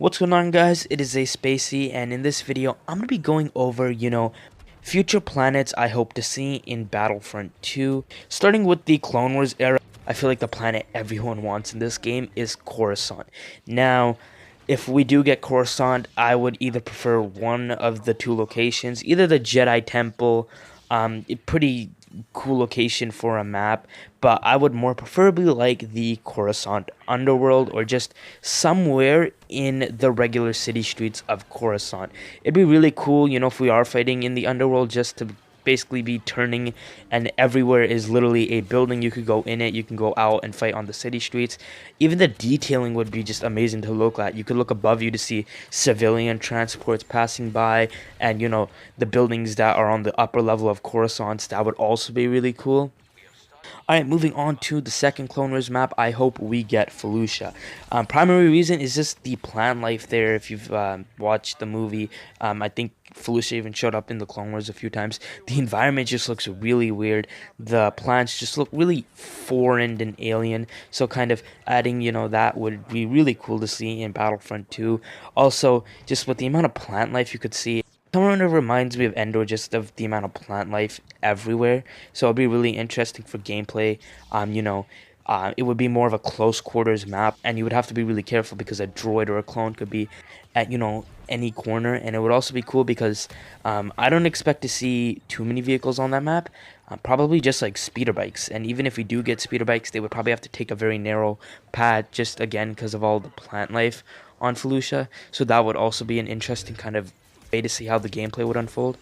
What's going on, guys? It is a Spacey, and in this video I'm going to be going over, future planets I hope to see in Battlefront 2. Starting with the Clone Wars era, I feel like the planet everyone wants in this game is Coruscant. Now, if we do get Coruscant, I would either prefer one of the two locations, either the Jedi Temple, pretty cool location for a map, but I would more preferably like the Coruscant underworld, or just somewhere in the regular city streets of Coruscant. It'd be really cool, if we are fighting in the underworld, just to basically be turning, and everywhere is literally a building. You could go in it, you can go out and fight on the city streets. Even the detailing would be just amazing to look at. You could look above you to see civilian transports passing by, and the buildings that are on the upper level of Coruscant. That would also be really cool. Alright, moving on to the second Clone Wars map, I hope we get Felucia. Primary reason is just the plant life there. If you've watched the movie, I think Felucia even showed up in the Clone Wars a few times. The environment just looks really weird. The plants just look really foreign and alien. So kind of adding, that would be really cool to see in Battlefront 2. Also, just with the amount of plant life you could see, kind of reminds me of Endor, just of the amount of plant life everywhere. So it'll be really interesting for gameplay. It would be more of a close quarters map, and you would have to be really careful because a droid or a clone could be at any corner. And it would also be cool because I don't expect to see too many vehicles on that map. Probably just like speeder bikes, and even if we do get speeder bikes, they would probably have to take a very narrow path, just again because of all the plant life on Felucia. So that would also be an interesting kind of way to see how the gameplay would unfold.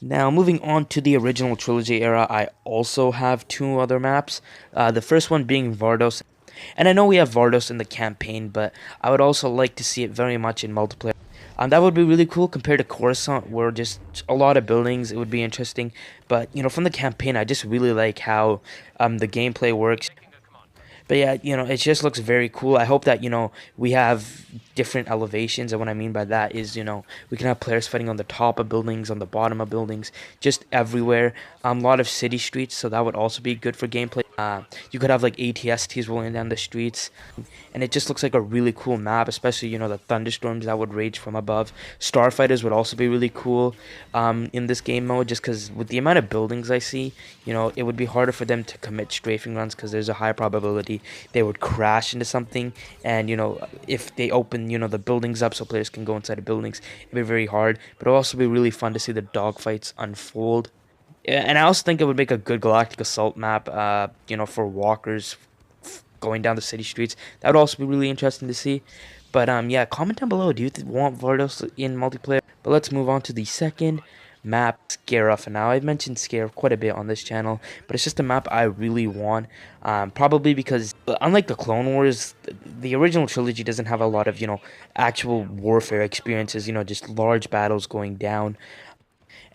Now, moving on to the original trilogy era, I also have two other maps. The first one being Vardos. And I know we have Vardos in the campaign, but I would also like to see it very much in multiplayer. That would be really cool compared to Coruscant, where just a lot of buildings. It would be interesting. But, from the campaign, I just really like how the gameplay works. But yeah, it just looks very cool. I hope that, we have different elevations. And what I mean by that is, we can have players fighting on the top of buildings, on the bottom of buildings, just everywhere. A lot of city streets, so that would also be good for gameplay. You could have like ATSTs rolling down the streets, and it just looks like a really cool map, especially, the thunderstorms that would rage from above. Starfighters would also be really cool in this game mode, just because with the amount of buildings I see, it would be harder for them to commit strafing runs, because there's a high probability they would crash into something. And if they open the buildings up so players can go inside the buildings, it'd be very hard. But it'll also be really fun to see the dogfights unfold. And I also think it would make a good galactic assault map, for walkers going down the city streets. That would also be really interesting to see. But yeah, comment down below, do you want Vardos in multiplayer? But let's move on to the second map, Scarif. And now I've mentioned Scarif quite a bit on this channel, but it's just a map I really want, probably because unlike the Clone Wars, the original trilogy doesn't have a lot of actual warfare experiences, just large battles going down.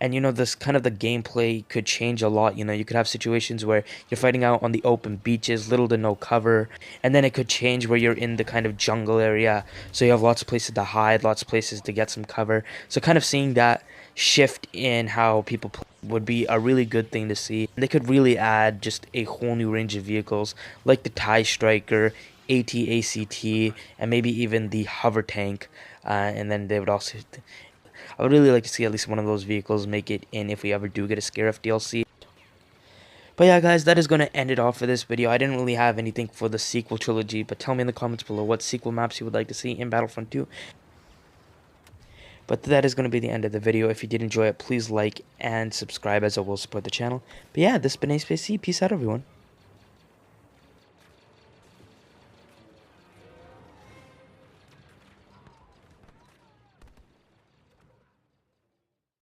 And this kind of the gameplay could change a lot. You could have situations where you're fighting out on the open beaches, little to no cover, and then it could change where you're in the kind of jungle area, so you have lots of places to hide, lots of places to get some cover. So kind of seeing that shift in how people play would be a really good thing to see. They could really add just a whole new range of vehicles, like the TIE Striker, AT-ACT, and maybe even the hover tank. And then they would also, I would really like to see at least one of those vehicles make it in if we ever do get a Scarif DLC. But yeah, guys, that is going to end it off for this video. I didn't really have anything for the sequel trilogy, but tell me in the comments below what sequel maps you would like to see in Battlefront 2. But that is going to be the end of the video. If you did enjoy it, please like and subscribe, as it will support the channel. But yeah, this has been ASpaceC. Peace out, everyone.